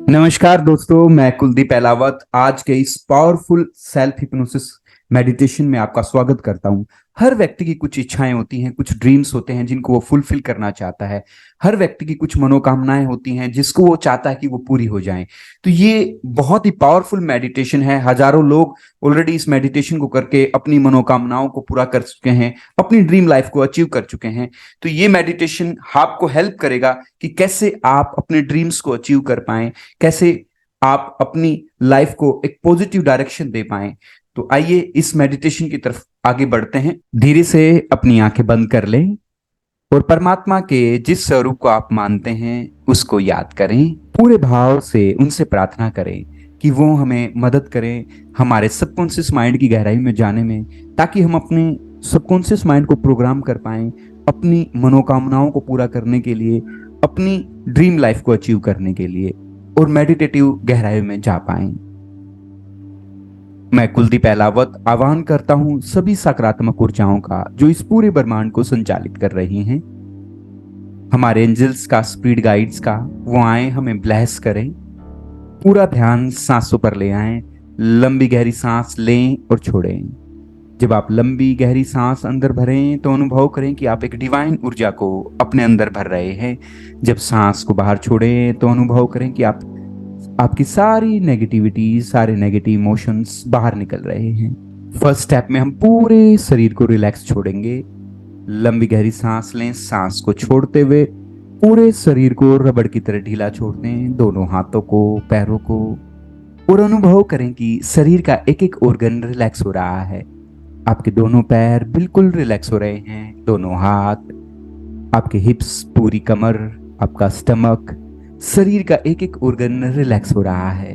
नमस्कार दोस्तों, मैं कुलदीप एलावत आज के इस पावरफुल सेल्फ हिप्नोसिस मेडिटेशन में आपका स्वागत करता हूं। हर व्यक्ति की कुछ इच्छाएं होती हैं, कुछ ड्रीम्स होते हैं जिनको वो फुलफिल करना चाहता है। हर व्यक्ति की कुछ मनोकामनाएं होती हैं जिसको वो चाहता है कि वो पूरी हो जाएं। तो ये बहुत ही पावरफुल मेडिटेशन है। हजारों लोग ऑलरेडी इस मेडिटेशन को करके अपनी मनोकामनाओं को पूरा कर चुके हैं, अपनी ड्रीम लाइफ को अचीव कर चुके हैं। तो ये मेडिटेशन आपको हेल्प करेगा कि कैसे आप अपने ड्रीम्स को अचीव कर पाएं, कैसे आप अपनी लाइफ को एक पॉजिटिव डायरेक्शन दे पाएं। तो आइए इस मेडिटेशन की तरफ आगे बढ़ते हैं। धीरे से अपनी आंखें बंद कर लें और परमात्मा के जिस स्वरूप को आप मानते हैं उसको याद करें। पूरे भाव से उनसे प्रार्थना करें कि वो हमें मदद करें हमारे सबकॉन्शियस माइंड की गहराई में जाने में, ताकि हम अपने सबकॉन्शियस माइंड को प्रोग्राम कर पाएं अपनी मनोकामनाओं को पूरा करने के लिए, अपनी ड्रीम लाइफ को अचीव करने के लिए और मेडिटेटिव गहराई में जा पाएं। मैं कुलदीप एलावत आह्वान करता हूं सभी सकारात्मक ऊर्जाओं का जो इस पूरे ब्रह्मांड को संचालित कर रही हैं, हमारे एंजल्स का, स्पिरिट गाइड्स का, वो आए हमें ब्लेस करें। पूरा ध्यान सांसों पर ले आए। लंबी गहरी सांस लें और छोड़ें। जब आप लंबी गहरी सांस अंदर भरें तो अनुभव करें कि आप एक डिवाइन ऊर्जा को अपने अंदर भर रहे हैं। जब सांस को बाहर छोड़ें तो अनुभव करें कि आपकी सारी नेगेटिविटी, सारे नेगेटिव इमोशंस बाहर निकल रहे हैं। फर्स्ट स्टेप में हम पूरे शरीर को रिलैक्स छोड़ेंगे। लंबी गहरी सांस लें, सांस को छोड़ते हुए पूरे शरीर को रबड़ की तरह ढीला छोड़ दें, दोनों हाथों को, पैरों को, और अनुभव करें कि शरीर का एक एक ऑर्गन रिलैक्स हो रहा है। आपके दोनों पैर बिल्कुल रिलैक्स हो रहे हैं, दोनों हाथ, आपके हिप्स, पूरी कमर, आपका स्टमक, शरीर का एक एक ऑर्गन रिलैक्स हो रहा है।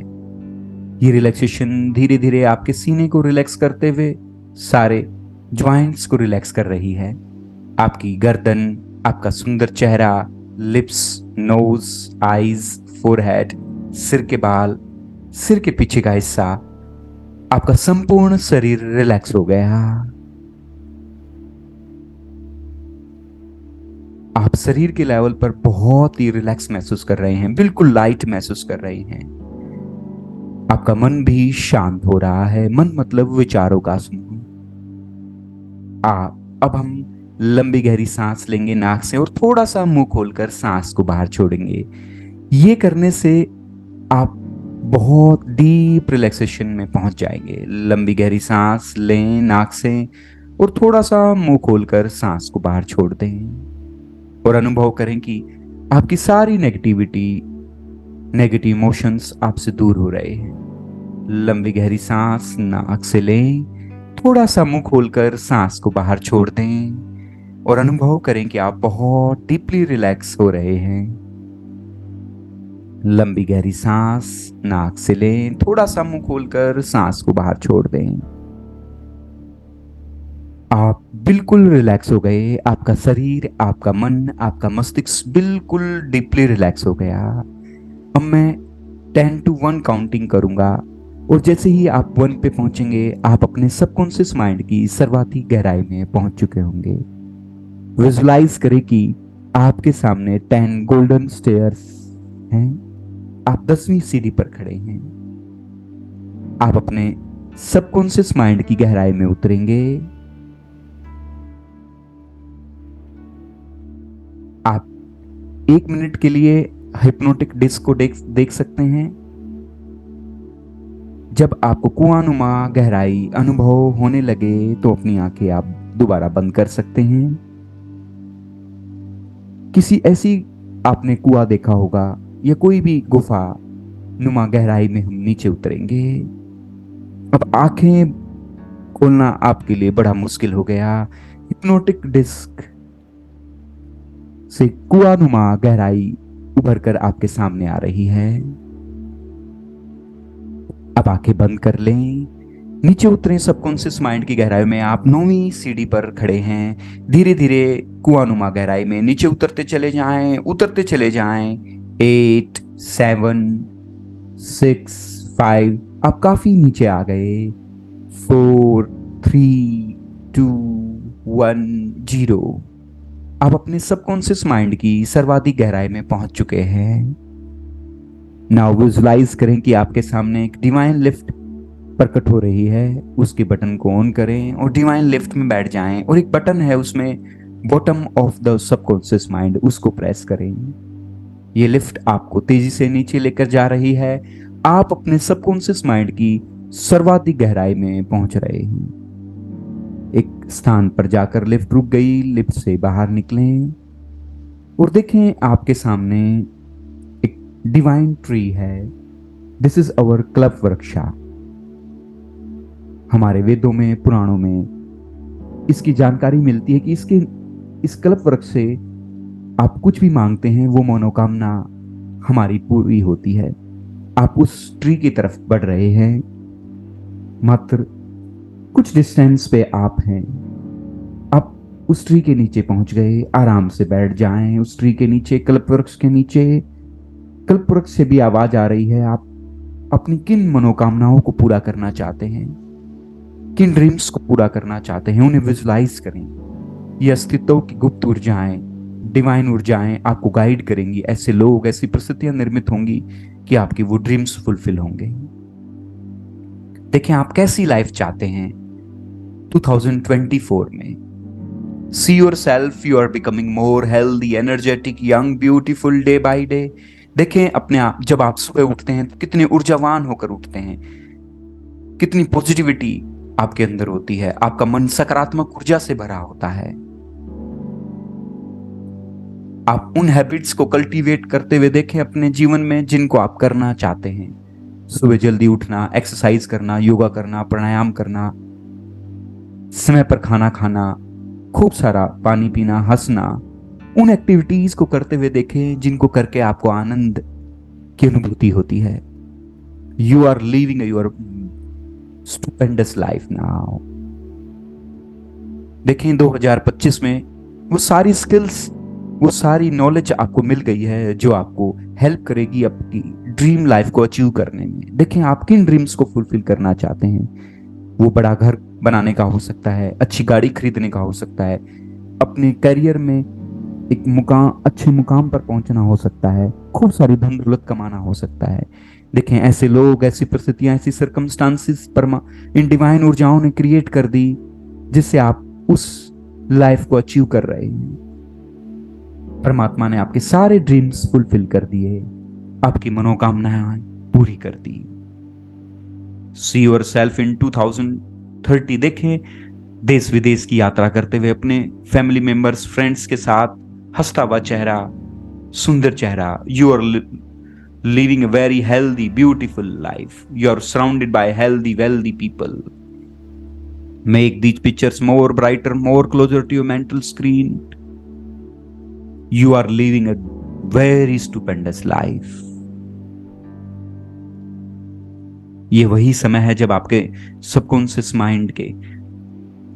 ये रिलैक्सेशन धीरे धीरे आपके सीने को रिलैक्स करते हुए सारे जॉइंट्स को रिलैक्स कर रही है। आपकी गर्दन, आपका सुंदर चेहरा, लिप्स, नोज, आईज, फोरहेड, सिर के बाल, सिर के पीछे का हिस्सा, आपका संपूर्ण शरीर रिलैक्स हो गया। आप शरीर के लेवल पर बहुत ही रिलैक्स महसूस कर रहे हैं, बिल्कुल लाइट महसूस कर रहे हैं। आपका मन भी शांत हो रहा है। मन मतलब विचारों का समूह। अब हम लंबी गहरी सांस लेंगे नाक से और थोड़ा सा मुंह खोलकर सांस को बाहर छोड़ेंगे। ये करने से आप बहुत डीप रिलैक्सेशन में पहुंच जाएंगे। लंबी गहरी सांस लें नाक से और थोड़ा सा मुंह खोलकर सांस को बाहर छोड़ दें और अनुभव करें कि आपकी सारी नेगेटिविटी, नेगेटिव इमोशंस आपसे दूर हो रहे हैं। लंबी गहरी सांस नाक से लें, थोड़ा सा मुंह खोलकर सांस को बाहर छोड़ दें और अनुभव करें कि आप बहुत डीपली रिलैक्स हो रहे हैं। लंबी गहरी सांस नाक से लें, थोड़ा सा मुंह खोलकर सांस को बाहर छोड़ दें। आप बिल्कुल रिलैक्स हो गए। आपका शरीर, आपका मन, आपका मस्तिष्क बिल्कुल डीपली रिलैक्स हो गया। अब मैं 10 to 1 काउंटिंग करूंगा और जैसे ही आप 1 पे पहुंचेंगे आप अपने सबकॉन्शियस माइंड की सर्वाधिक गहराई में पहुंच चुके होंगे। विजुलाइज करें कि आपके सामने 10 गोल्डन स्टेयर्स हैं। आप 10वीं सीढ़ी पर खड़े हैं। आप अपने सबकॉन्शियस माइंड की गहराई में उतरेंगे। आप 1 मिनट के लिए हिप्नोटिक डिस्क को देख सकते हैं। जब आपको कुआनुमा गहराई अनुभव होने लगे तो अपनी आंखें आप दोबारा बंद कर सकते हैं। किसी ऐसी आपने कुआं देखा होगा या कोई भी गुफा नुमा गहराई में हम नीचे उतरेंगे। अब आंखें खोलना आपके लिए बड़ा मुश्किल हो गया। हिप्नोटिक डिस्क से कुआनुमा गहराई उभर कर आपके सामने आ रही है। अब आंखें बंद कर लें, नीचे उतरें सबकॉन्शियस माइंड की गहराई में। आप 9वीं सीढ़ी पर खड़े हैं। धीरे धीरे कुआनुमा गहराई में नीचे उतरते चले जाएं, उतरते चले जाएं। 8, 7, 6, 5, आप काफी नीचे आ गए। 4, 3, 2, 1, 0। आप अपने सबकॉन्शियस माइंड की सर्वाधिक गहराई में पहुंच चुके हैं। नाउ विजुलाइज करें कि आपके सामने एक डिवाइन लिफ्ट प्रकट हो रही है, उसके बटन को ऑन करें और डिवाइन लिफ्ट में बैठ जाएं। और एक बटन है उसमें bottom of the subconscious mind, उसको प्रेस करें। ये लिफ्ट आपको तेजी से नीचे लेकर जा रही है। आप अपने सबकॉन्शियस माइंड की सर्वाधिक गहराई में पहुंच रहे हैं। एक स्थान पर जाकर लिफ्ट रुक गई। लिफ्ट से बाहर निकलें और देखें आपके सामने एक डिवाइन ट्री है। दिस इज अवर क्लब वृक्षा। हमारे वेदों में, पुराणों में इसकी जानकारी मिलती है कि इस कल्प वृक्ष से आप कुछ भी मांगते हैं वो मनोकामना हमारी पूरी होती है। आप उस ट्री की तरफ बढ़ रहे हैं। मात्र कुछ डिस्टेंस पे आप हैं। आप उस ट्री के नीचे पहुंच गए। आराम से बैठ जाएं उस ट्री के नीचे, कल्प वृक्ष के नीचे। कल्प वृक्ष से भी आवाज आ रही है। आप अपनी किन मनोकामनाओं को पूरा करना चाहते हैं, किन ड्रीम्स को पूरा करना चाहते हैं, उन्हें विजुलाइज करें। ये अस्तित्व की गुप्त ऊर्जाएं, डिवाइन ऊर्जाएं आपको गाइड करेंगी। ऐसे लोग, ऐसी परिस्थितियां निर्मित होंगी कि आपकी वो ड्रीम्स फुलफिल होंगे। देखिए आप कैसी लाइफ चाहते हैं 2024 में। See yourself, you are becoming more healthy, energetic, young, beautiful day by day. देखें अपने आप, जब आप सुबह उठते हैं तो कितने ऊर्जावान होकर उठते हैं, कितनी पॉजिटिविटी आपके अंदर होती है। आपका मन सकारात्मक ऊर्जा से भरा होता है। आप उन हैबिट्स को कल्टीवेट करते हुए देखें अपने जीवन में जिनको आप करना चाहते हैं। सुबह जल्दी उठना, एक्सरसाइज करना, योगा करना, प्राणायाम करना, समय पर खाना खाना, खूब सारा पानी पीना, हंसना। उन एक्टिविटीज को करते हुए देखें जिनको करके आपको आनंद की अनुभूति होती है। You are living your stupendous life now. देखें 2025 में वो सारी स्किल्स, वो सारी नॉलेज आपको मिल गई है जो आपको हेल्प करेगी आपकी ड्रीम लाइफ को अचीव करने में। देखें आप किन ड्रीम्स को फुलफिल करना चाहते हैं। वो बड़ा घर बनाने का हो सकता है, अच्छी गाड़ी खरीदने का हो सकता है, अपने करियर में एक अच्छे मुकाम पर पहुंचना हो सकता है, खूब सारी धन दौलत कमाना हो सकता है। देखें ऐसे लोग, ऐसी परिस्थितियां, ऐसी सर्कमस्टांसिस इन डिवाइन ऊर्जाओं ने क्रिएट कर दी जिससे आप उस लाइफ को अचीव कर रहे हैं। परमात्मा ने आपके सारे ड्रीम्स फुलफिल कर दिए, आपकी मनोकामनाएं पूरी कर दी। See your self in 2030। देखें देश विदेश की यात्रा करते हुए अपने फैमिली मेंबर्स, फ्रेंड्स के साथ, हंसता हुआ चेहरा, सुंदर चेहरा। You are living a very healthy, beautiful life. You are surrounded by healthy, wealthy people. Make these pictures more brighter, more closer to your mental screen. You are living a very stupendous life. ये वही समय है जब आपके subconscious mind के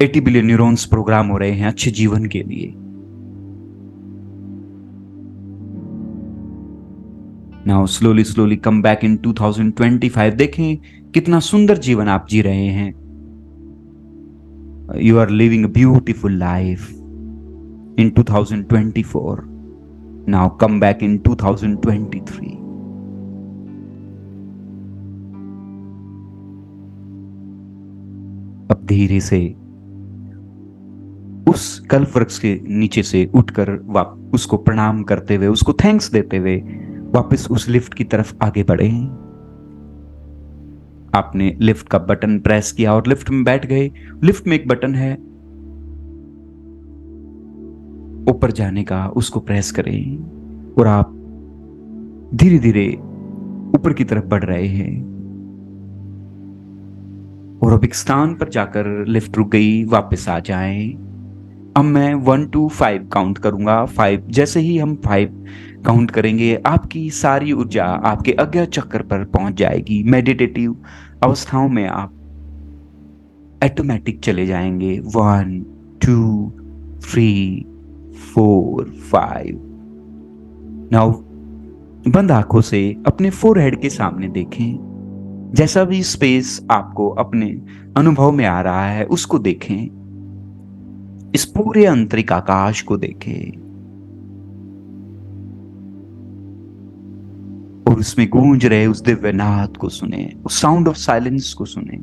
80 billion neurons programme हो रहे हैं अच्छे जीवन के लिए। Now slowly slowly come back in 2025। देखें कितना सुंदर जीवन आप जी रहे हैं। You are living a beautiful life in 2024। Now come back in 2023। अब धीरे से उस कल्प वृक्ष के नीचे से उठकर उसको प्रणाम करते हुए, उसको थैंक्स देते हुए वापस उस लिफ्ट की तरफ आगे बढ़े। आपने लिफ्ट का बटन प्रेस किया और लिफ्ट में बैठ गए। लिफ्ट में एक बटन है ऊपर जाने का, उसको प्रेस करें और आप धीरे धीरे ऊपर की तरफ बढ़ रहे हैं। और अब एक स्थान पर जाकर लिफ्ट रुक गई, वापस आ जाएं। अब मैं 1 to 5 काउंट करूंगा। 5 जैसे ही हम 5 काउंट करेंगे आपकी सारी ऊर्जा आपके अज्ञा चक्र पर पहुंच जाएगी। मेडिटेटिव अवस्थाओं में आप ऑटोमेटिक चले जाएंगे। 1 2 3 4 5। नाउ बंद आंखों से अपने फोरहेड के सामने देखें। जैसा भी स्पेस आपको अपने अनुभव में आ रहा है उसको देखें। इस पूरे आंतरिक आकाश को देखें। और उसमें गूंज रहे उस दिव्य नाद को सुने, उस साउंड ऑफ साइलेंस को सुने।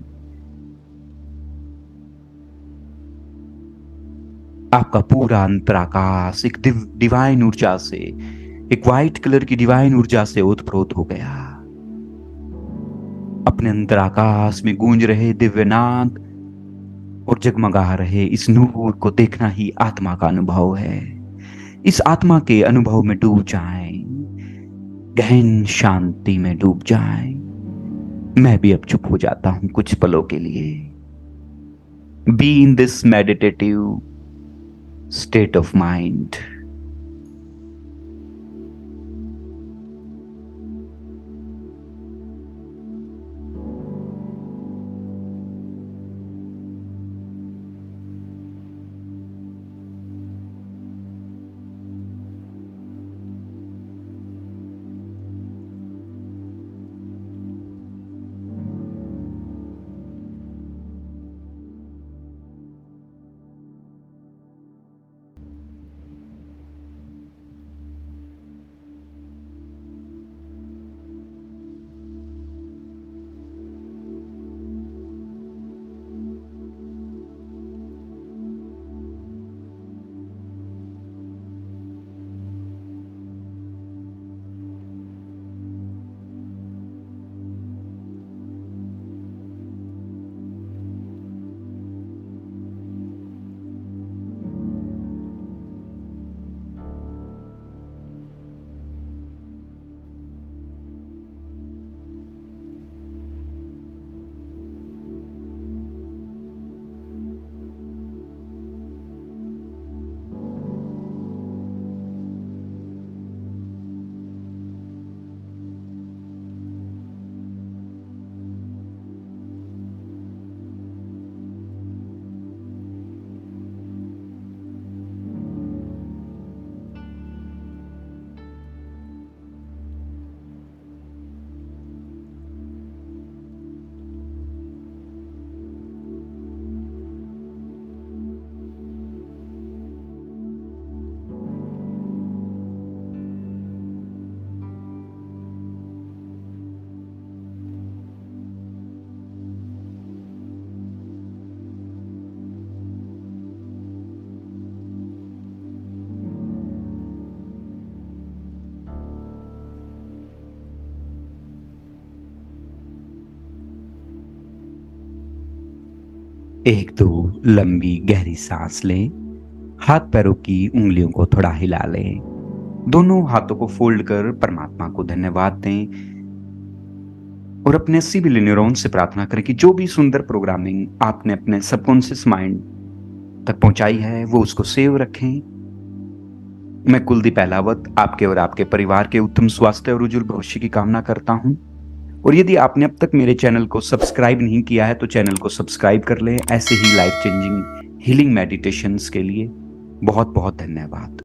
आपका पूरा अंतराकाश एक डिवाइन ऊर्जा से, एक वाइट कलर की डिवाइन ऊर्जा से ओतप्रोत हो गया। अपने अंतराकाश में गूंज रहे दिव्यनाद और जगमगा रहे इस नूर को देखना ही आत्मा का अनुभव है। इस आत्मा के अनुभव में डूब जाएं, गहन शांति में डूब जाएं। मैं भी अब चुप हो जाता हूं कुछ पलों के लिए। Be in this meditative state of mind. एक दो लंबी गहरी सांस लें। हाथ पैरों की उंगलियों को थोड़ा हिला लें। दोनों हाथों को फोल्ड कर परमात्मा को धन्यवाद दें और अपने सिविल न्यूरॉन से प्रार्थना करें कि जो भी सुंदर प्रोग्रामिंग आपने अपने सबकॉन्शियस माइंड तक पहुंचाई है वो उसको सेव रखें। मैं कुलदीप अहलावत आपके और आपके परिवार के उत्तम स्वास्थ्य और उज्जवल भविष्य की कामना करता हूं। और यदि आपने अब तक मेरे चैनल को सब्सक्राइब नहीं किया है तो चैनल को सब्सक्राइब कर लें ऐसे ही लाइफ चेंजिंग हीलिंग मेडिटेशंस के लिए। बहुत बहुत धन्यवाद।